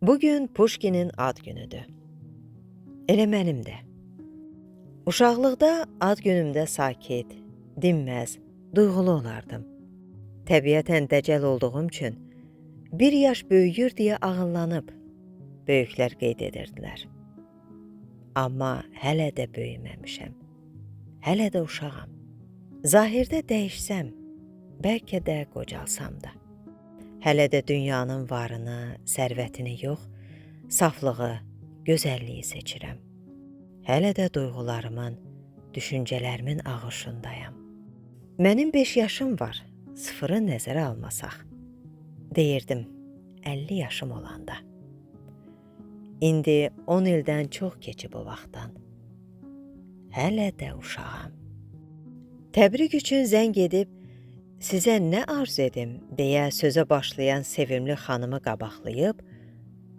Bugün Puşkinin ad günüdür. Elə mənim də. Uşaqlıqda ad günümdə sakit, dinməz, duyğulu olardım. Təbiətən dəcəl olduğum üçün bir yaş böyüyür deyə ağıllanıb böyüklər qeyd edirdilər. Amma hələ də böyüməmişəm. Hələ də uşağam. Zahirdə dəyişsəm, bəlkə də qocalsam da. Hələ də dünyanın varını, sərvətini yox, saflığı, gözəlliyi seçirəm. Hələ də duyğularımın, düşüncələrimin ağışındayam. Mənim 5 yaşım var, sıfırı nəzərə almasaq. Deyirdim, 50 yaşım olanda. İndi 10 ildən çox keçib o vaxtdan. Hələ də uşağam. Təbrik üçün zəng edib, sizə nə arzu edim deyə sözə başlayan sevimli xanımı qabaqlayıb,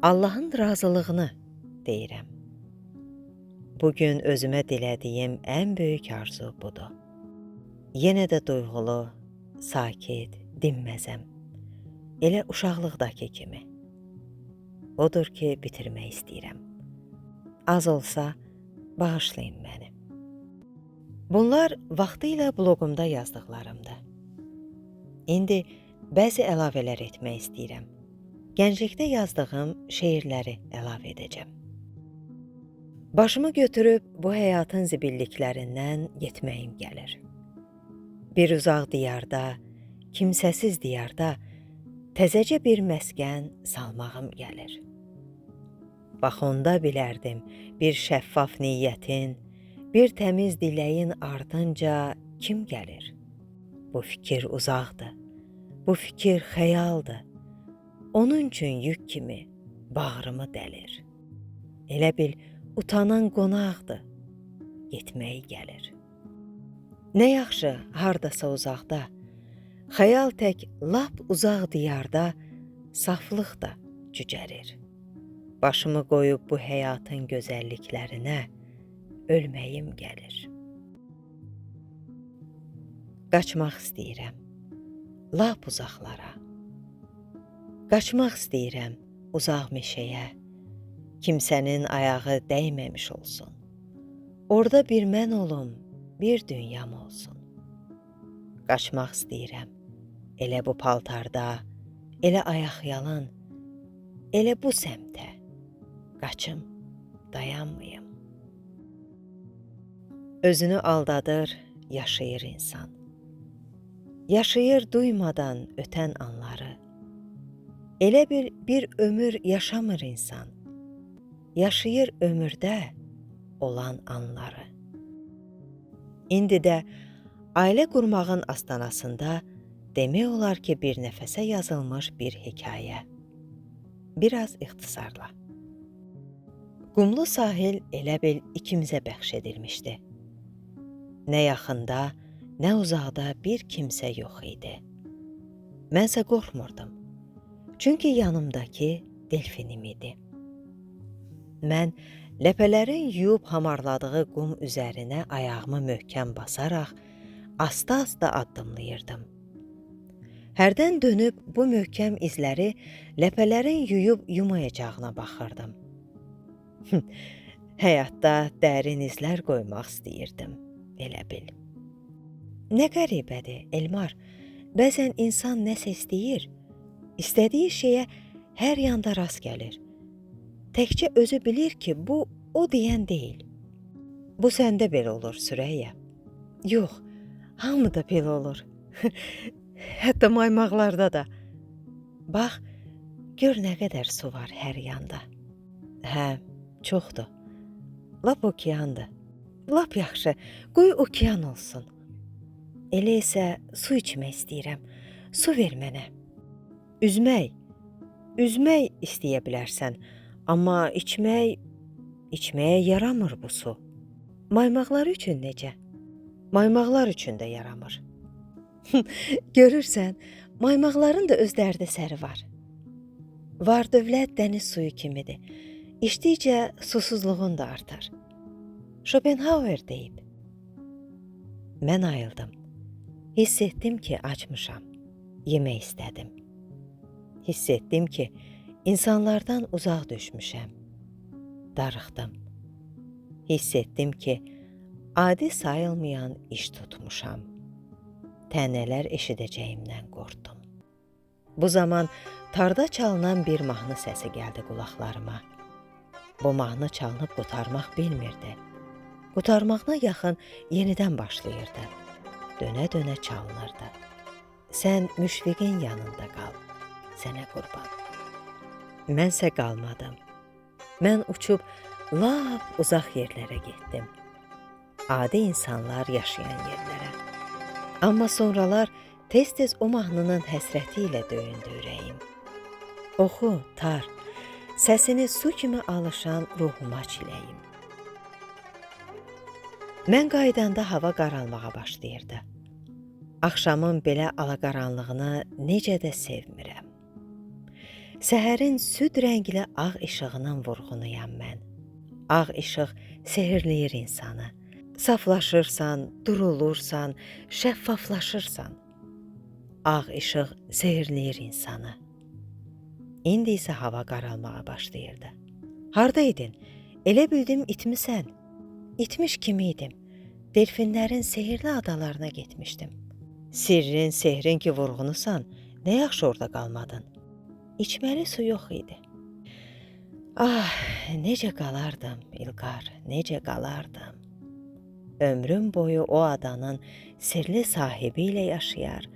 Allahın razılığını deyirəm. Bugün özümə dilədiyim ən böyük arzu budur. Yenə də duyğulu, sakit, dinməzəm. Elə uşaqlıqdakı kimi. Odur ki, bitirmək istəyirəm. Az olsa, bağışlayın məni. Bunlar vaxtilə bloqumda yazdıqlarımdır. İndi bəzi əlavələr etmək istəyirəm. Gənclikdə yazdığım şeirləri əlavə edəcəm. Başımı götürüb bu həyatın zibilliklərindən getməyim gəlir. Bir uzaq diyarda, kimsəsiz diyarda təzəcə bir məskən salmağım gəlir. Bax onda bilərdim bir şəffaf niyyətin, bir təmiz diləyin ardınca kim gəlir? Bu fikir uzaqdır, bu fikir xəyaldır. Onun üçün yük kimi bağrımı dəlir. Elə bil utanan qonaqdır, getməyi gəlir. Nə yaxşı hardasa uzaqda, xəyal tək lap uzaq diyarda saflıq da cücərir. Başımı qoyub bu həyatın gözəlliklərinə ölməyim gəlir. Qaçmaq istəyirəm, lap uzaqlara. Qaçmaq istəyirəm uzaq meşəyə, kimsənin ayağı dəyməmiş olsun. Orada bir mən olum, bir dünyam olsun. Qaçmaq istəyirəm, elə bu paltarda, elə ayaqyalın, elə bu səmtə. Qaçım, dayanmayım. Özünü aldadır, yaşayır insan. Yaşayır duymadan ötən anları. Elə bir ömür yaşamır insan. Yaşayır ömürdə olan anları. İndi də ailə qurmağın astanasında demək olar ki, bir nəfəsə yazılmış bir hekayə. Biraz ixtisarla. Qumlu sahil elə bil ikimizə bəxş edilmişdi. Nə yaxında, nə uzaqda bir kimsə yox idi. Mənsə qorxmurdum. Çünki yanımdakı delfinim idi. Mən ləpələrin yuyub hamarladığı qum üzərinə ayağımı möhkəm basaraq, asta-asta addımlayırdım. Hərdən dönüb bu möhkəm izləri ləpələrin yuyub yumayacağına baxırdım. Həyatda dərin izlər qoymaq istəyirdim, elə bil. Nə qəribədir, Elmar, bəzən insan nəsə istəyir, istədiyi şeyə hər yanda rast gəlir. Təkcə özü bilir ki, bu o deyən deyil. Bu səndə belə olur, Sürəyyə. Yox, hamıda belə olur. Hətta maymaqlarda da. Bax, gör nə qədər su var hər yanda. Hə, çoxdur. Lap okeandır. Lap yaxşı, qoy okean olsun. Elə isə su içmək istəyirəm. Su ver mənə. Üzmək istəyə bilərsən. Amma içməyə yaramır bu su. Maymaqlar üçün necə? Maymaqlar üçün də yaramır. Görürsən, maymaqların da öz dərdi səri var. Var dövlət dəniz suyu kimidir. İçdikcə susuzluğun da artar. Schopenhauer deyib. Mən ayıldım. Hiss etdim ki, acmışam. Yemək istədim. Hiss etdim ki, İnsanlardan uzaq düşmüşəm. Darıxdım. Hiss etdim ki, adi sayılmayan iş tutmuşam. Tənələr eşidəcəyimdən qorxdum. Bu zaman tarda çalınan bir mahnı səsi gəldi qulaqlarıma. Bu mahnı çalınıb qurtarmaq bilmirdi. Qurtarmağına yaxın yenidən başlayırdı. Dönə-dönə çalınırdı. Sən Müşfiqin yanında qal, sənə qurban. Mənsə qalmadım. Mən uçub lap uzaq yerlərə getdim. Adi insanlar yaşayan yerlərə. Amma sonralar tez-tez o mahnının həsrəti ilə döyündü ürəyim. Oxu, tar, səsini su kimi alışan ruhuma çiləyim. Mən qaydanda hava qaralmağa başlayırdı. Axşamın belə alaqaranlığını necə də sevmirəm. Səhərin süd rəngli ağ işığının vurğunuyam mən. Ağ işıq sehirləyir insanı. Saflaşırsan, durulursan, şəffaflaşırsan. Ağ işıq sehirləyir insanı. İndi isə hava qaralmağa başlayırdı. Hardaydın? Elə bildim itmisən. İtmiş kimi idim. Delfinlərin sehirli adalarına getmişdim. Sirrin, sehrin ki vurğunusan, nə yaxşı orada qalmadın. İçməli su yox idi. Ah, necə qalardım İlqar, necə qalardım. Ömrüm boyu o adanın sirli sahibi ilə yaşayar,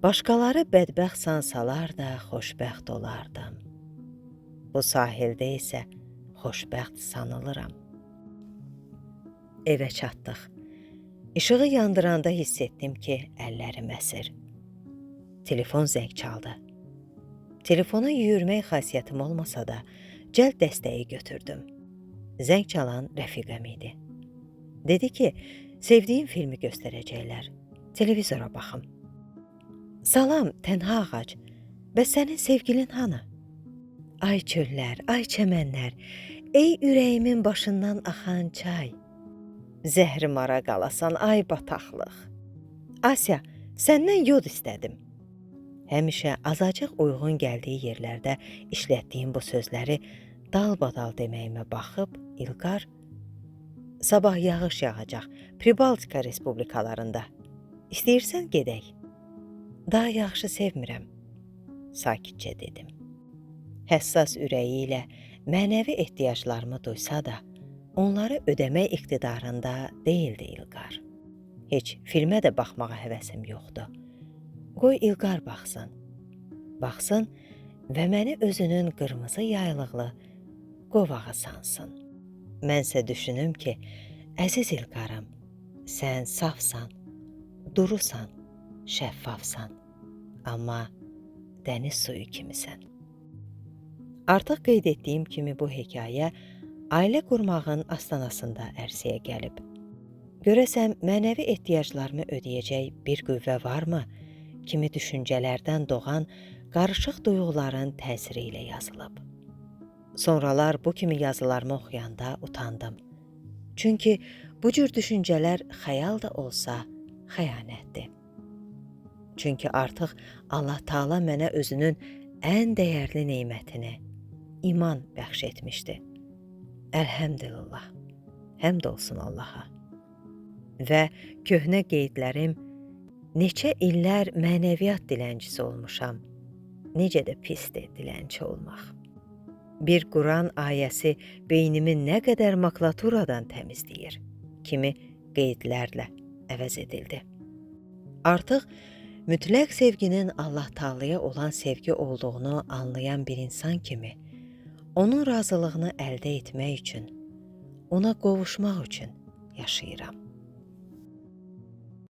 başqaları bədbəxt sansalar da xoşbəxt olardım. Bu sahildə isə xoşbəxt sanılıram. Evə çatdıq. İşığı yandıranda hiss etdim ki, əllərim əsir. Telefon zəng çaldı. Telefona yüyürmək xasiyyətim olmasa da, cəld dəstəyi götürdüm. Zəng çalan rəfiqəm idi. Dedi ki, sevdiyim filmi göstərəcəklər. Televizora baxım. Salam, tənha ağac. Bəs sənin sevgilin hanı? Ay çöllər, ay çəmənlər, ey ürəyimin başından axan çay. Zəhrim ara qalasan, ay bataqlıq. Asya, səndən yod istədim. Həmişə azacıq uyğun gəldiyi yerlərdə işlətdiyim bu sözləri dalbadal deməyimə baxıb, İlqar, sabah yağış yağacaq Pribaltika respublikalarında. İstəyirsən gedək. Daha yağışı sevmirəm, sakitcə dedim. Həssas ürəyi ilə mənəvi ehtiyaclarımı duysa da, onları ödəmək iqtidarında deyildi İlqar. Heç filmə də baxmağa həvəsim yoxdur. Qoy İlqar baxsın. Baxsın və məni özünün qırmızı yaylıqlı qovağı sansın. Mənsə düşünüm ki, əziz İlqarım, sən safsan, durusan, şəffafsan, amma dəniz suyu kimisən. Artıq qeyd etdiyim kimi bu hekayə ailə qurmağın astanasında ərsəyə gəlib. Görəsəm, mənəvi ehtiyaclarımı ödəyəcək bir qüvvə varmı, kimi düşüncələrdən doğan qarışıq duyğuların təsiri ilə yazılıb. Sonralar bu kimi yazılarımı oxuyanda utandım. Çünki bu cür düşüncələr xəyal da olsa xəyanətdir. Çünki artıq Allah Taala mənə özünün ən dəyərli nemətini, iman bəxş etmişdi. Əlhəmdülillah, həmd olsun Allaha. Və köhnə qeydlərim, neçə illər mənəviyyat dilənçisi olmuşam, necə də pisdir dilənçi olmaq. Bir Quran ayəsi beynimi nə qədər maklaturadan təmizləyir, kimi qeydlərlə əvəz edildi. Artıq mütləq sevginin Allah Taalaya olan sevgi olduğunu anlayan bir insan kimi, onun razılığını əldə etmək üçün, ona qovuşmaq üçün yaşayıram.